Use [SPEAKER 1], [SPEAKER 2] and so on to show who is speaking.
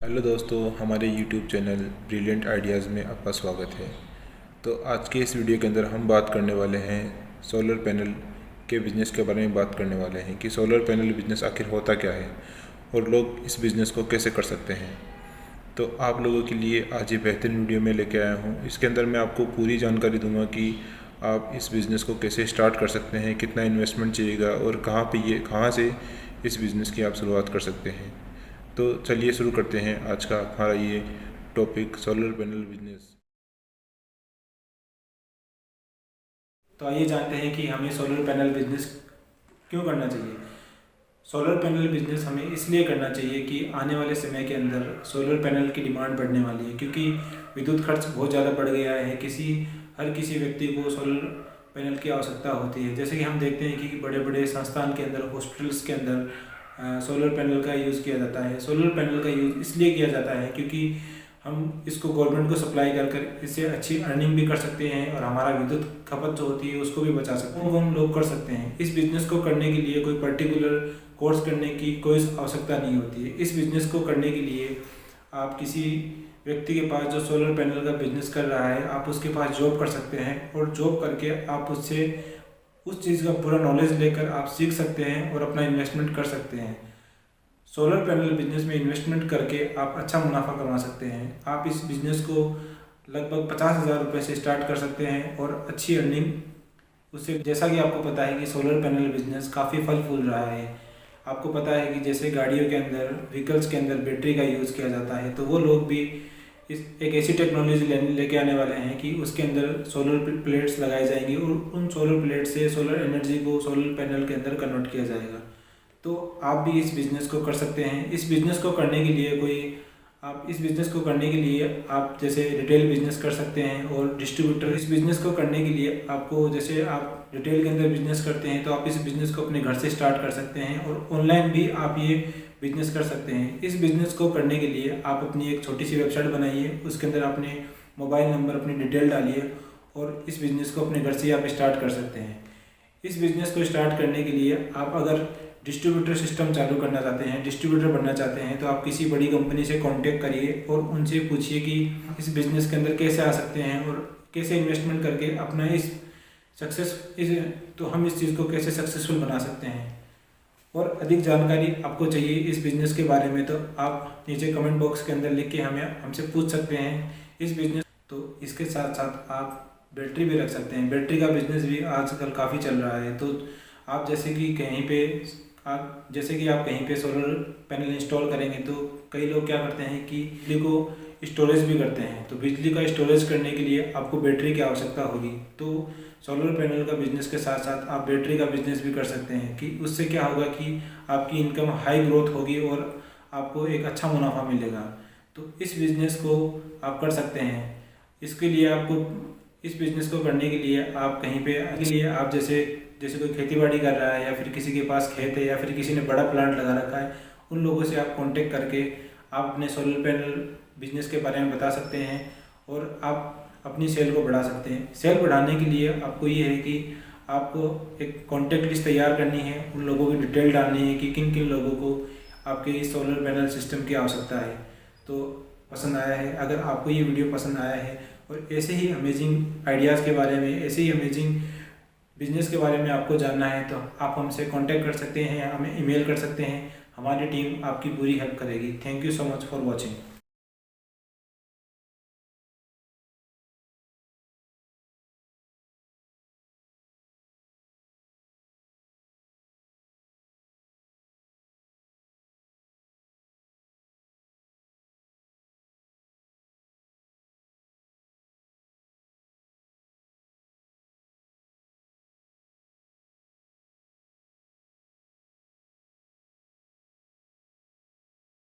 [SPEAKER 1] Hello दोस्तों, हमारे YouTube channel brilliant ideas में आपका स्वागत है। तो आज के इस वीडियो के अंदर हम बात करने वाले हैं सोलर पैनल के बिज़नेस के बारे में बात करने वाले हैं कि सोलर पैनल बिज़नेस आखिर होता क्या है और लोग इस बिज़नेस को कैसे कर सकते हैं। तो आप लोगों के लिए आज ये बेहतरीन वीडियो में लेके आया हूँ। इसके अंदर मैं आपको पूरी जानकारी दूँगा कि आप इस बिज़नेस को कैसे स्टार्ट कर सकते हैं, कितना इन्वेस्टमेंट चाहिएगा और कहाँ से इस बिज़नेस की आप शुरुआत कर सकते हैं। तो चलिए शुरू करते हैं आज का हमारा ये टॉपिक, सोलर पैनल बिजनेस।
[SPEAKER 2] तो आइए जानते हैं कि हमें सोलर पैनल बिजनेस क्यों करना चाहिए। सोलर पैनल बिजनेस हमें इसलिए करना चाहिए कि आने वाले समय के अंदर सोलर पैनल की डिमांड बढ़ने वाली है, क्योंकि विद्युत खर्च बहुत ज़्यादा बढ़ गया है। हर किसी व्यक्ति को सोलर पैनल की आवश्यकता होती है। जैसे कि हम देखते हैं कि बड़े बड़े संस्थान के अंदर, हॉस्पिटल्स के अंदर सोलर पैनल का यूज़ किया जाता है। सोलर पैनल का यूज़ इसलिए किया जाता है क्योंकि हम इसको गवर्नमेंट को सप्लाई कर इससे अच्छी अर्निंग भी कर सकते हैं और हमारा विद्युत खपत जो होती है उसको भी बचा सकते हैं। वो हम लोग कर सकते हैं। इस बिज़नेस को करने के लिए कोई पर्टिकुलर कोर्स करने की कोई आवश्यकता नहीं होती है। इस बिज़नेस को करने के लिए आप किसी व्यक्ति के पास जो सोलर पैनल का बिज़नेस कर रहा है, आप उसके पास जॉब कर सकते हैं और जॉब करके आप उससे उस चीज़ का पूरा नॉलेज लेकर आप सीख सकते हैं और अपना इन्वेस्टमेंट कर सकते हैं। सोलर पैनल बिजनेस में इन्वेस्टमेंट करके आप अच्छा मुनाफा कमा सकते हैं। आप इस बिज़नेस को लगभग 50,000 रुपये से स्टार्ट कर सकते हैं और अच्छी अर्निंग उससे। जैसा कि आपको पता है कि सोलर पैनल बिजनेस काफ़ी फल फूल रहा है। आपको पता है कि जैसे गाड़ियों के अंदर, व्हीकल्स के अंदर बैटरी का यूज़ किया जाता है, तो वो लोग भी एक ऐसी टेक्नोलॉजी लेके आने वाले हैं कि उसके अंदर सोलर प्लेट्स लगाई जाएंगी और उन सोलर प्लेट से सोलर एनर्जी को सोलर पैनल के अंदर कन्वर्ट किया जाएगा। तो आप भी इस बिज़नेस को कर सकते हैं। इस बिज़नेस को करने के लिए आप जैसे रिटेल बिज़नेस कर सकते हैं और डिस्ट्रीब्यूटर। इस बिज़नेस को करने के लिए आपको, जैसे आप रिटेल के अंदर बिज़नेस करते हैं तो आप इस बिज़नेस को अपने घर से स्टार्ट कर सकते हैं और ऑनलाइन भी आप ये बिज़नेस कर सकते हैं। इस बिज़नेस को करने के लिए आप अपनी एक छोटी सी वेबसाइट बनाइए, उसके अंदर अपने मोबाइल नंबर, अपनी डिटेल डालिए और इस बिज़नेस को अपने घर से आप स्टार्ट कर सकते हैं। इस बिज़नेस को स्टार्ट करने के लिए आप अगर डिस्ट्रीब्यूटर सिस्टम चालू करना चाहते हैं, डिस्ट्रीब्यूटर बनना चाहते हैं, तो आप किसी बड़ी कंपनी से कांटेक्ट करिए और उनसे पूछिए कि इस बिज़नेस के अंदर कैसे आ सकते हैं और कैसे इन्वेस्टमेंट करके अपना हम इस चीज़ को कैसे सक्सेसफुल बना सकते हैं। और अधिक जानकारी आपको चाहिए इस बिज़नेस के बारे में तो आप नीचे कमेंट बॉक्स के अंदर लिख के हमसे पूछ सकते हैं इस बिज़नेस। तो इसके साथ साथ आप बैटरी भी रख सकते हैं। बैटरी का बिज़नेस भी आजकल काफ़ी चल रहा है। तो आप जैसे कि आप कहीं पे सोलर पैनल इंस्टॉल करेंगे तो कई लोग क्या करते हैं कि बिजली को स्टोरेज भी करते हैं। तो बिजली का स्टोरेज करने के लिए आपको बैटरी की आवश्यकता होगी। तो सोलर पैनल का बिज़नेस के साथ साथ आप बैटरी का बिज़नेस भी कर सकते हैं कि उससे क्या होगा कि आपकी इनकम हाई ग्रोथ होगी और आपको एक अच्छा मुनाफा मिलेगा। तो इस बिज़नेस को आप कर सकते हैं। इसके लिए आपको इस बिज़नेस को करने के लिए आप जैसे कोई खेतीबाड़ी कर रहा है या फिर किसी के पास खेत है या फिर किसी ने बड़ा प्लांट लगा रखा है, उन लोगों से आप कांटेक्ट करके आप अपने सोलर पैनल बिज़नेस के बारे में बता सकते हैं और आप अपनी सेल को बढ़ा सकते हैं। सेल बढ़ाने के लिए आपको ये है कि आपको एक कांटेक्ट लिस्ट तैयार करनी है, उन लोगों की डिटेल डालनी है कि किन किन लोगों को आपके इस सोलर पैनल सिस्टम की आवश्यकता है। तो पसंद आया है, अगर आपको ये वीडियो पसंद आया है और ऐसे ही अमेजिंग आइडियाज़ के बारे में, ऐसे ही अमेजिंग बिज़नेस के बारे में आपको जानना है तो आप हमसे कांटेक्ट कर सकते हैं या हमें ईमेल कर सकते हैं। हमारी टीम आपकी पूरी हेल्प करेगी। Thank you so much for watching.